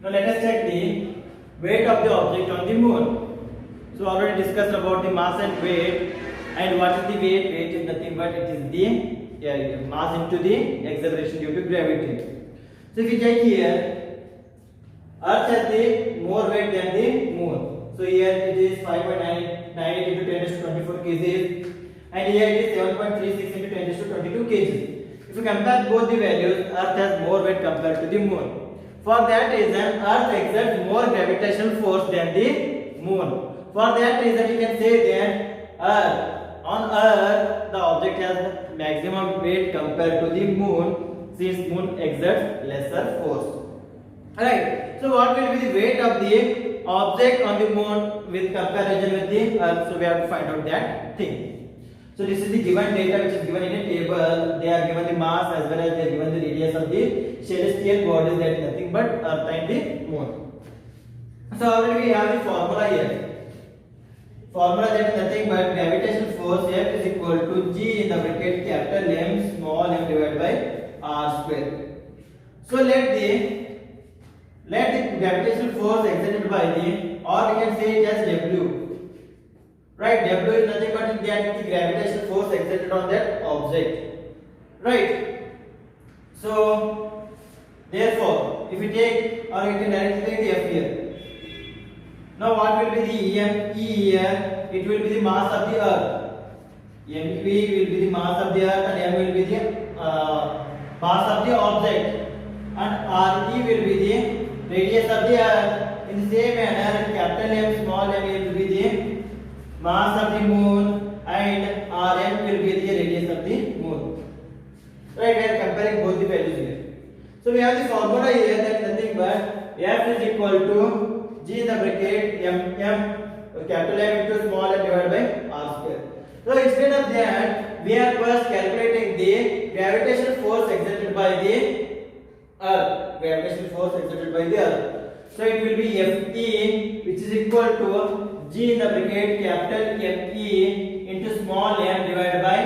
Now let us check the weight of the object on the moon. So already discussed about the mass and weight. And what is the weight? Weight is nothing but it is the mass into the acceleration due to gravity. So if you check here, Earth has the more weight than the moon. So here it is 5.98 into 10 to 24 kg, and here it is 7.36 into 10 to 22 kg. If you compare both the values, Earth has more weight compared to the moon. For that reason, Earth exerts more gravitational force than the moon. For that reason, you can say that on Earth the object has maximum weight compared to the moon, since moon exerts lesser force. Alright, so what will be the weight of the object on the moon with comparison with the Earth? So we have to find out that thing. So this is the given data which is given in a table. They are given the mass as well as they are given the radius of the celestial bodies, that is nothing but Earth and the moon. So already we have the formula here. Formula that is nothing but gravitational force F is equal to G in the bracket capital M small m divided by R square. So let the gravitational force exerted by the, or we can say it as W. Right, W is nothing but that the gravitational force exerted on that object. Right. So therefore, if we take, or we can directly take the F here. Now what will be the EM? E here, it will be the mass of the Earth. MP will be the mass of the Earth, and M will be the mass of the object, and RE will be the radius of the Earth. In the same manner, capital M small m will be the mass of the moon, and Rm will be the radius of the moon. Right, we are comparing both the values here. So we have the formula here, that is nothing but F is equal to G in the bracket capital M into small m divided by R square. So instead of that, we are first calculating the gravitational force exerted by the Earth. Gravitational force exerted by the Earth. So it will be Fe, which is equal to G in the bracket capital Me into small m divided by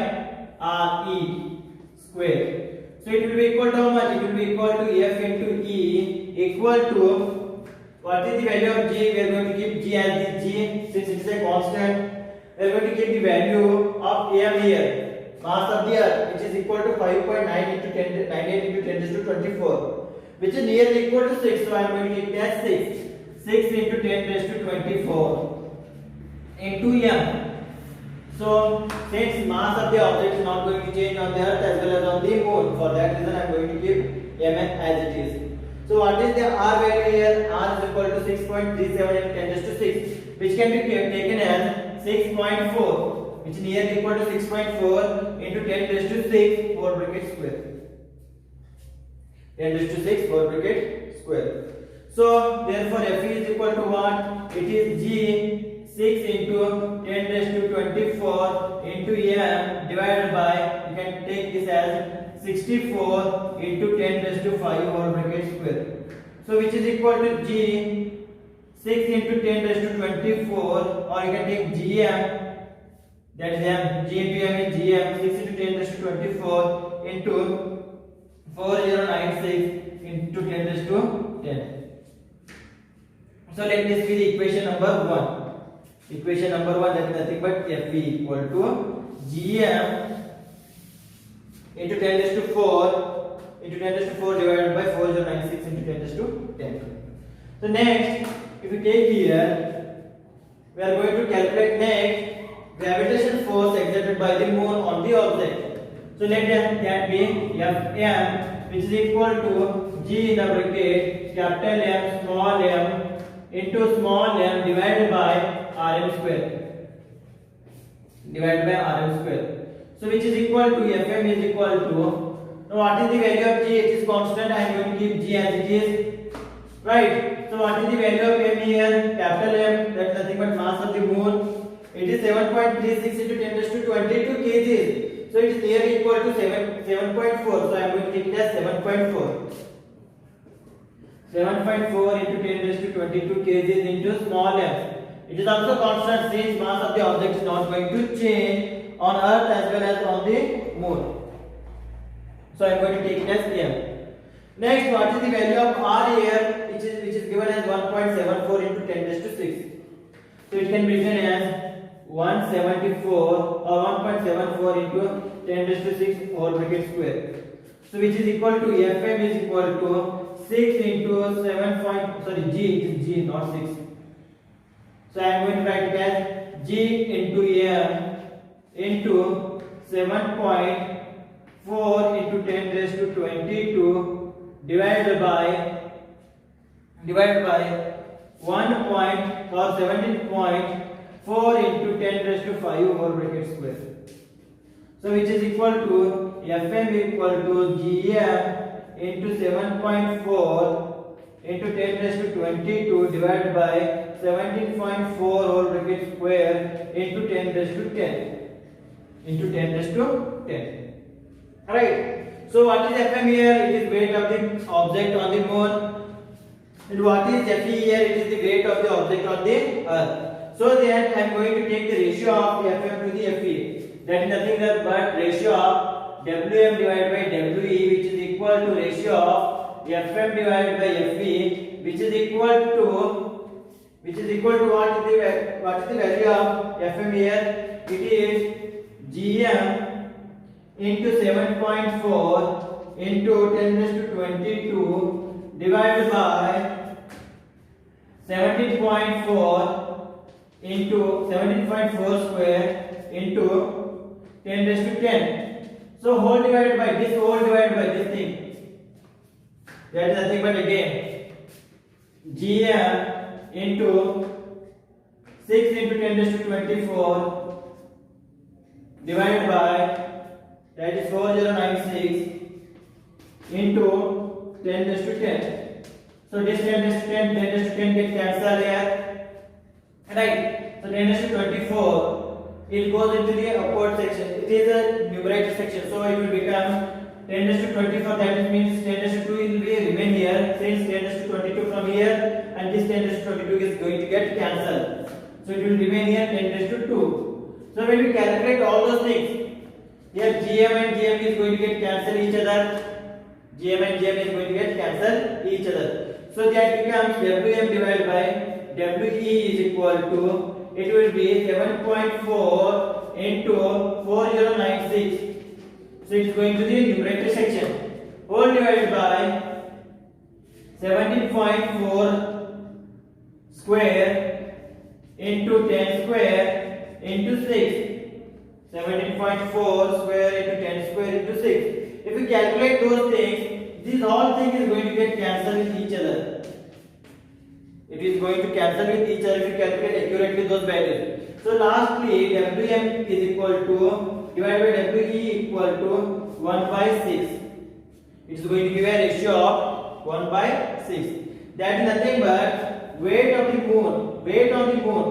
Re square. So it will be equal to how much? It will be equal to F into E equal to, what is the value of G? We are going to keep G as the G, since it is a constant. We are going to keep the value of M here, mass of the Earth, which is equal to 5.9 into 10, 98 into 10 to 24, which is nearly equal to 6. So I am going to keep it as 6. 6 into 10 raised to 24 into M. So since mass of the object is not going to change on the Earth as well as on the moon, for that reason I am going to keep M as it is. So what is the R value here? R is equal to 6.37 into 10 raised to 6, which can be taken as 6.4, which is nearly equal to 6.4 into 10 raised to 6 4 bracket square. 10 raised to 6 4 bracket square. So therefore F is equal to what? It is G 6 into 10 raised to 24 into M divided by, you can take this as 64 into 10 raised to 5 whole bracket square. So which is equal to G 6 into 10 raised to 24, or you can take GM, that is M, G into M is GM, 6 into 10 raised to 24 into 4096 into 10 raised to 10. So let this be the equation number 1. Equation number 1, that is nothing but Fe equal to Gm into 10 raised to 4 into 10 raised to 4 divided by 4096 into 10 raised to 10. So next, if we take here, we are going to calculate next gravitational force exerted by the moon on the object. So let that be Fm, which is equal to G in the bracket capital M small m into small m divided by Rm square. Divided by Rm square. So which is equal to Fm is equal to, now what is the value of G? It is constant. I am going to keep G as it is. Right. So what is the value of M here? Capital M, that is nothing but mass of the moon. It is 7.36 into 10 raised to 22 kg. So it is nearly equal to 7.4. So I am going to take it as 7.4. 7.4 into 10 raised to 22 kg into small m. It is also constant, since mass of the object is not going to change on Earth as well as on the moon. So I am going to take it as M. Next, what is the value of R here, which is given as 1.74 into 10 raised to 6. So it can be written as 174 or 1.74 into 10 raised to 6 whole bracket square. So which is equal to Fm is equal to 6 into 7 point, sorry, G, it is G, not 6. So I am going to write it as G into M into 7.4 into 10 raised to 22 divided by 1 point or 17.4 into 10 raised to 5 whole bracket square. So which is equal to Fm equal to Gm into 7.4 into 10 raised to 22 divided by 17.4 whole bracket square into 10 raised to 10 into 10 raised to 10. Alright. So what is Fm here? It is weight of the object on the moon. And what is Fe here? It is the weight of the object on the earth. So then I am going to take the ratio of Fm to the Fe. That is nothing but ratio of Wm divided by We, which is equal to ratio of Fm divided by Fe, which is equal to what is the value of Fm here? It is Gm into 7.4 into 10 raised to 22 divided by 17.4 into 17.4 square into 10 raised to 10. So whole divided by this thing. That is nothing but again Gm into 6 into 10 raised to 24 divided by, that is 4096 into 10 raised to 10. So this 10 raised to 10 raised to 10 get cancelled here. Right. So 10 raised to 24, it goes into the upward section. It is a numerator section. So it will become 10 raised to 24. That means 10 raised to 2 will be remain here. Since 10 raised to 22 from here, and this 10 raised to 22 is going to get cancelled. So it will remain here 10 raised to 2. So when we calculate all those things, here Gm and Gm is going to get cancel each other. Gm and Gm is going to get cancel each other. So that becomes Wm divided by We is equal to, it will be 7.4 into 4096. So it is going to the numerator section. Whole divided by 17.4 square into 10 square into 6. 17.4 square into 10 square into 6. If we calculate those things, this whole thing is going to get cancelled with each other. It is going to cancel with each other if you calculate accurately those values. So lastly, Wm is equal to, divided by We equal to 1 by 6. It is going to give a ratio of 1 by 6. That is nothing but weight of the moon. Weight on the moon.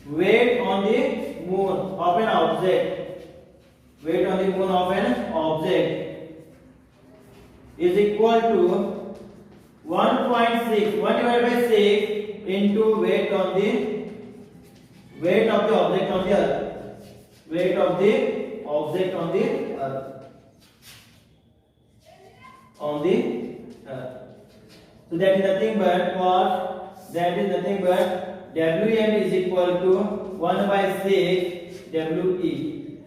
Weight on the moon of an object. Weight on the moon of an object is equal to 1.6. 1 divided by 6 into weight of the object on the earth. Weight of the object on the earth. On the earth. So that is nothing but what? That is nothing but Wm is equal to 1 by 6 We.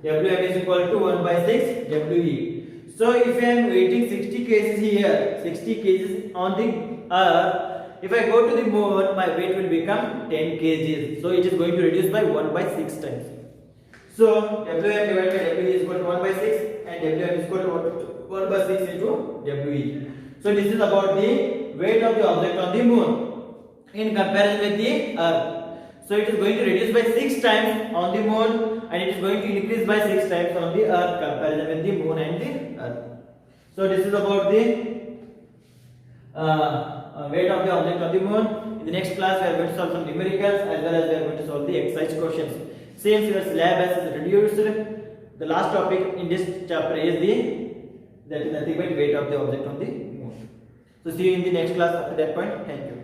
Wm is equal to 1 by 6 We. So if I am weighting 60 kgs here, 60 kgs on the earth, if I go to the moon, my weight will become 10 kgs. So it is going to reduce by 1 by 6 times. So Wm divided by We is equal to 1 by 6 and Wm is equal to 1 by 6 into We. So this is about the weight of the object on the moon in comparison with the earth. So it is going to reduce by 6 times on the moon and it is going to increase by 6 times on the earth comparison with the moon and the earth. So this is about the weight of the object on the moon. In the next class we are going to solve some numericals as well as we are going to solve the exercise questions. Since your syllabus is reduced, the last topic in this chapter is that is nothing but weight of the object on the moon. So see you in the next class after that point. Thank you.